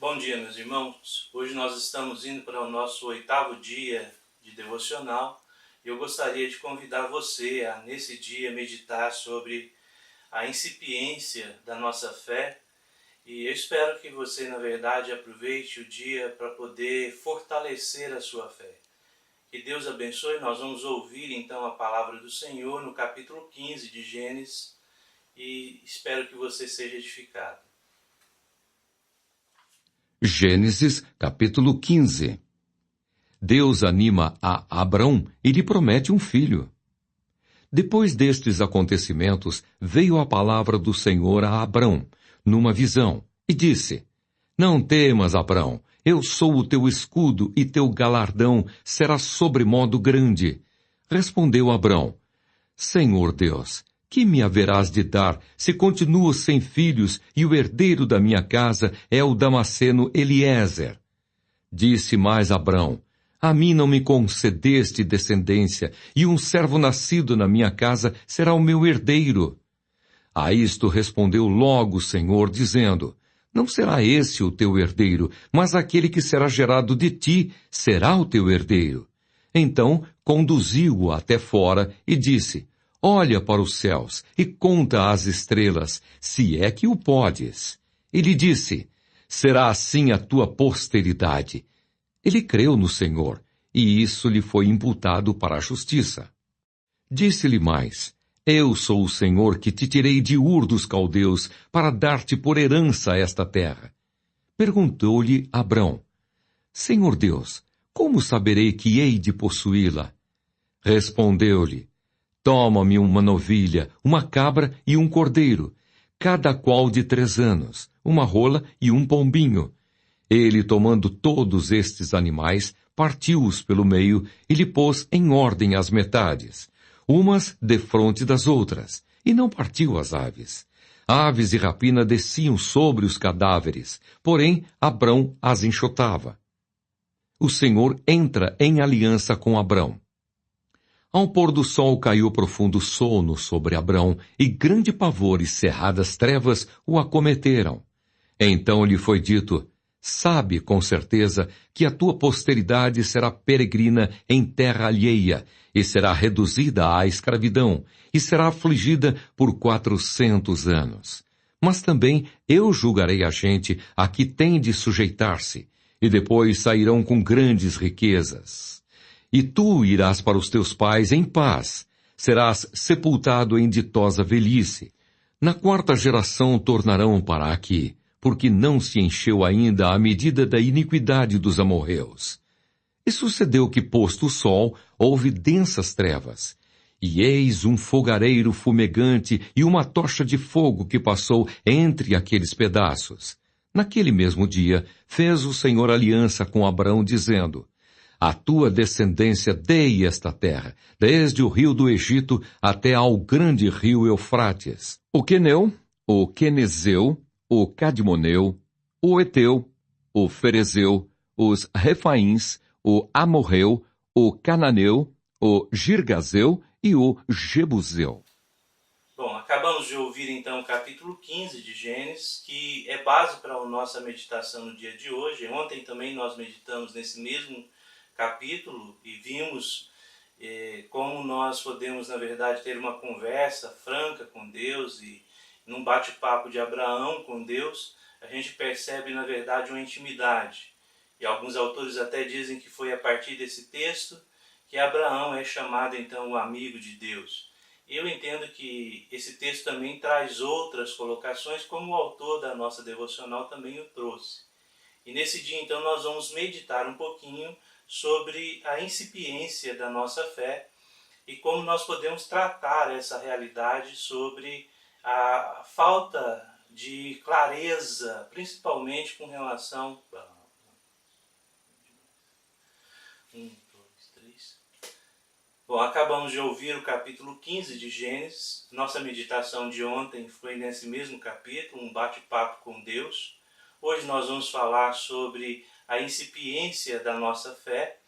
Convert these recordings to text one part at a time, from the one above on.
Bom dia, meus irmãos. Hoje nós estamos indo para o nosso 8º dia de devocional. Eu gostaria de convidar você a, nesse dia, meditar sobre a incipiência da nossa fé. E eu espero que você, na verdade, aproveite o dia para poder fortalecer a sua fé. Que Deus abençoe. Nós vamos ouvir então a palavra do Senhor no capítulo 15 de Gênesis e espero que você seja edificado. Gênesis, capítulo 15. Deus anima a Abrão e lhe promete um filho. Depois destes acontecimentos, veio a palavra do Senhor a Abrão, numa visão, e disse: Não temas, Abrão, eu sou o teu escudo e teu galardão será sobremodo grande. Respondeu Abrão: Senhor Deus, que me haverás de dar, se continuo sem filhos, e o herdeiro da minha casa é o Damasceno Eliezer? Disse mais Abrão: A mim não me concedeste descendência, e um servo nascido na minha casa será o meu herdeiro. A isto respondeu logo o Senhor, dizendo: Não será esse o teu herdeiro, mas aquele que será gerado de ti será o teu herdeiro. Então conduziu-o até fora e disse: Olha para os céus e conta as estrelas, se é que o podes. Ele disse: Será assim a tua posteridade. Ele creu no Senhor, e isso lhe foi imputado para a justiça. Disse-lhe mais: Eu sou o Senhor que te tirei de Ur dos caldeus para dar-te por herança esta terra. Perguntou-lhe Abrão: Senhor Deus, como saberei que hei de possuí-la? Respondeu-lhe: Toma-me uma novilha, uma cabra e um cordeiro, cada qual de 3 anos, uma rola e um pombinho. Ele, tomando todos estes animais, partiu-os pelo meio e lhe pôs em ordem as metades, umas defronte das outras, e não partiu as aves. Aves e rapina desciam sobre os cadáveres, porém Abrão as enxotava. O Senhor entra em aliança com Abrão. Ao pôr do sol caiu profundo sono sobre Abrão, e grande pavor e cerradas trevas o acometeram. Então lhe foi dito: Sabe com certeza que a tua posteridade será peregrina em terra alheia, e será reduzida à escravidão, e será afligida por 400 anos. Mas também eu julgarei a gente a que tem de sujeitar-se, e depois sairão com grandes riquezas. E tu irás para os teus pais em paz, serás sepultado em ditosa velhice. Na 4ª geração tornarão para aqui, porque não se encheu ainda a medida da iniquidade dos amorreus. E sucedeu que, posto o sol, houve densas trevas. E eis um fogareiro fumegante e uma tocha de fogo que passou entre aqueles pedaços. Naquele mesmo dia, fez o Senhor aliança com Abrão, dizendo: A tua descendência dei esta terra, desde o rio do Egito até ao grande rio Eufrates, o Queneu, o Quenezeu, o Cadmoneu, o Eteu, o Ferezeu, os Refaíns, o Amorreu, o Cananeu, o Girgazeu e o Jebuseu. Bom, acabamos de ouvir então o capítulo 15 de Gênesis, que é base para a nossa meditação no dia de hoje. Ontem também nós meditamos nesse mesmo capítulo e vimos como nós podemos, na verdade, ter uma conversa franca com Deus e num bate-papo de Abraão com Deus, a gente percebe, na verdade, uma intimidade. E alguns autores até dizem que foi a partir desse texto que Abraão é chamado, então, o amigo de Deus. Eu entendo que esse texto também traz outras colocações, como o autor da nossa devocional também o trouxe. E nesse dia, então, nós vamos meditar um pouquinho sobre a incipiência da nossa fé e como nós podemos tratar essa realidade sobre a falta de clareza, principalmente com relação... Bom, acabamos de ouvir o capítulo 15 de Gênesis. Nossa meditação de ontem foi nesse mesmo capítulo, um bate-papo com Deus. Hoje nós vamos falar sobre a incipiência da nossa fé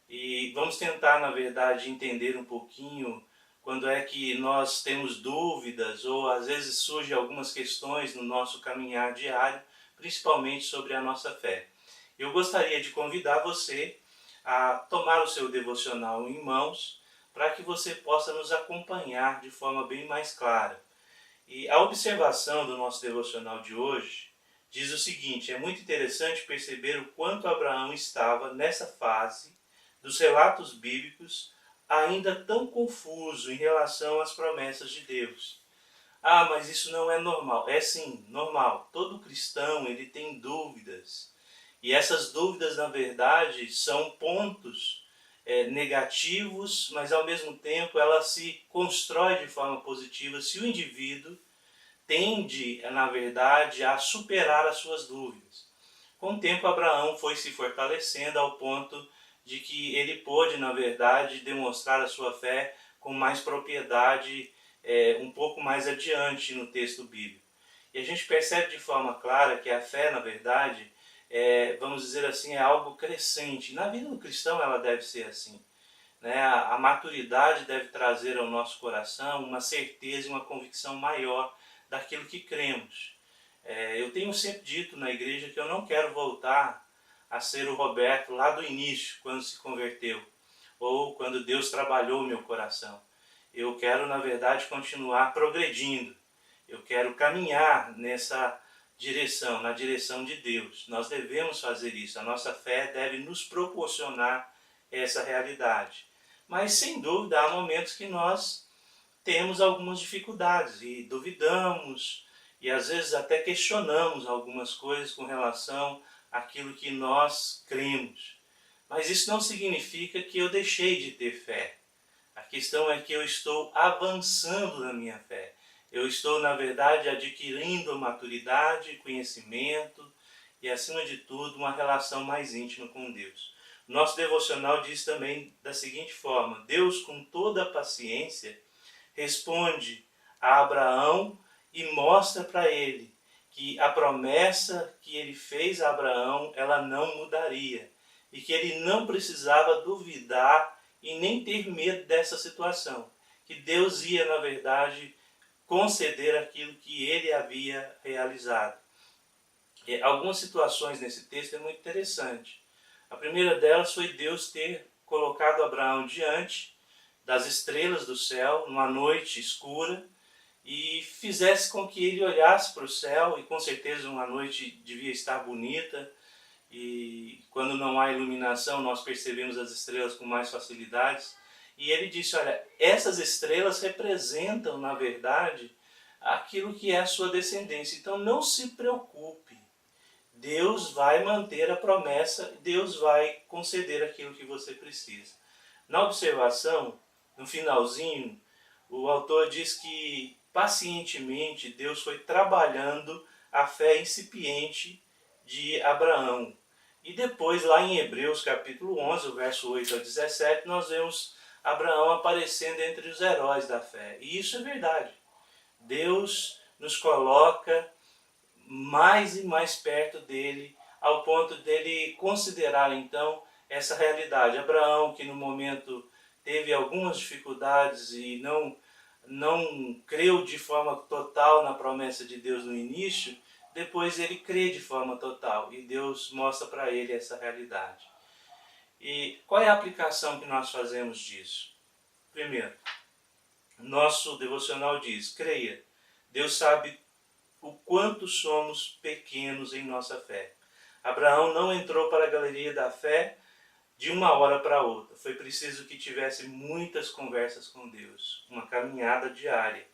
e vamos tentar, na verdade, entender um pouquinho quando é que nós temos dúvidas ou às vezes surgem algumas questões no nosso caminhar diário, principalmente sobre a nossa fé. Eu gostaria de convidar você a tomar o seu devocional em mãos para que você possa nos acompanhar de forma bem mais clara. E a observação do nosso devocional de hoje diz o seguinte: é muito interessante perceber o quanto Abraão estava nessa fase dos relatos bíblicos ainda tão confuso em relação às promessas de Deus. Ah, mas isso não é normal. É sim, normal. Todo cristão ele tem dúvidas. E essas dúvidas, na verdade, são pontos negativos, mas ao mesmo tempo ela se constrói de forma positiva se o indivíduo tende, na verdade, a superar as suas dúvidas. Com o tempo, Abraão foi se fortalecendo ao ponto de que ele pôde, na verdade, demonstrar a sua fé com mais propriedade um pouco mais adiante no texto bíblico. E a gente percebe de forma clara que a fé, na verdade, vamos dizer assim, é algo crescente. Na vida do cristão ela deve ser assim. Né? A maturidade deve trazer ao nosso coração uma certeza e uma convicção maior daquilo que cremos. Eu tenho sempre dito na igreja que eu não quero voltar a ser o Roberto lá do início, quando se converteu, ou quando Deus trabalhou o meu coração. Eu quero, na verdade, continuar progredindo. Eu quero caminhar nessa direção, na direção de Deus. Nós devemos fazer isso. A nossa fé deve nos proporcionar essa realidade. Mas, sem dúvida, há momentos que nós temos algumas dificuldades e duvidamos e às vezes até questionamos algumas coisas com relação àquilo que nós cremos. Mas isso não significa que eu deixei de ter fé. A questão é que eu estou avançando na minha fé. Eu estou, na verdade, adquirindo maturidade, conhecimento e, acima de tudo, uma relação mais íntima com Deus. Nosso devocional diz também da seguinte forma: Deus, com toda a paciência, responde a Abraão e mostra para ele que a promessa que ele fez a Abraão, ela não mudaria. E que ele não precisava duvidar e nem ter medo dessa situação. Que Deus ia, na verdade, conceder aquilo que ele havia realizado. Algumas situações nesse texto é muito interessante. A primeira delas foi Deus ter colocado Abraão diante das estrelas do céu, numa noite escura, e fizesse com que ele olhasse para o céu, e com certeza uma noite devia estar bonita, e quando não há iluminação nós percebemos as estrelas com mais facilidades. E ele disse: olha, essas estrelas representam, na verdade, aquilo que é a sua descendência. Então não se preocupe. Deus vai manter a promessa, Deus vai conceder aquilo que você precisa. Na observação, no finalzinho, o autor diz que pacientemente Deus foi trabalhando a fé incipiente de Abraão. E depois, lá em Hebreus capítulo 11, o verso 8 a 17, nós vemos Abraão aparecendo entre os heróis da fé. E isso é verdade. Deus nos coloca mais e mais perto dele, ao ponto dele considerar então essa realidade. Abraão, que no momento teve algumas dificuldades e não creu de forma total na promessa de Deus no início, depois ele crê de forma total e Deus mostra para ele essa realidade. E qual é a aplicação que nós fazemos disso? Primeiro, nosso devocional diz: creia, Deus sabe o quanto somos pequenos em nossa fé. Abraão não entrou para a galeria da fé de uma hora para outra. Foi preciso que tivesse muitas conversas com Deus, uma caminhada diária.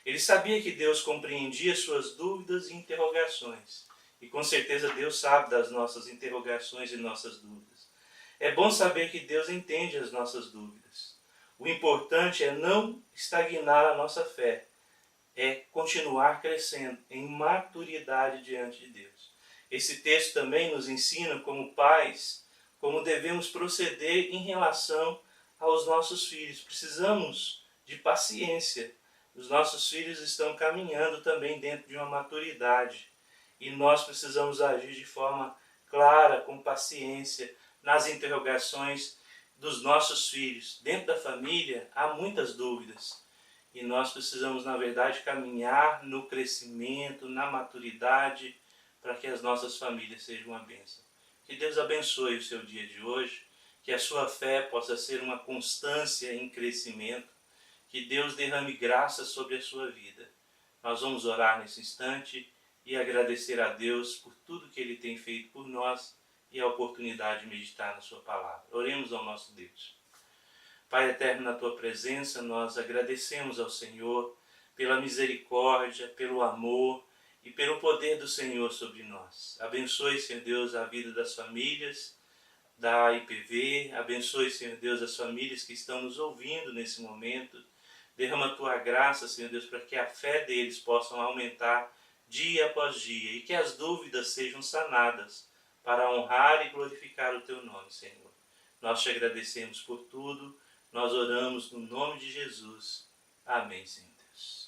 Ele sabia que Deus compreendia suas dúvidas e interrogações. E com certeza Deus sabe das nossas interrogações e nossas dúvidas. É bom saber que Deus entende as nossas dúvidas. O importante é não estagnar a nossa fé, é continuar crescendo em maturidade diante de Deus. Esse texto também nos ensina, como pais, como devemos proceder em relação aos nossos filhos. Precisamos de paciência. Os nossos filhos estão caminhando também dentro de uma maturidade. E nós precisamos agir de forma clara, com paciência, nas interrogações dos nossos filhos. Dentro da família há muitas dúvidas. E nós precisamos, na verdade, caminhar no crescimento, na maturidade, para que as nossas famílias sejam uma bênção. Que Deus abençoe o seu dia de hoje, que a sua fé possa ser uma constância em crescimento, que Deus derrame graça sobre a sua vida. Nós vamos orar nesse instante e agradecer a Deus por tudo que Ele tem feito por nós e a oportunidade de meditar na sua palavra. Oremos ao nosso Deus. Pai eterno, na tua presença, nós agradecemos ao Senhor pela misericórdia, pelo amor e pelo poder do Senhor sobre nós. Abençoe, Senhor Deus, a vida das famílias da IPV, abençoe, Senhor Deus, as famílias que estão nos ouvindo nesse momento. Derrama a tua graça, Senhor Deus, para que a fé deles possa aumentar dia após dia e que as dúvidas sejam sanadas para honrar e glorificar o teu nome, Senhor. Nós te agradecemos por tudo, nós oramos no nome de Jesus. Amém, Senhor Deus.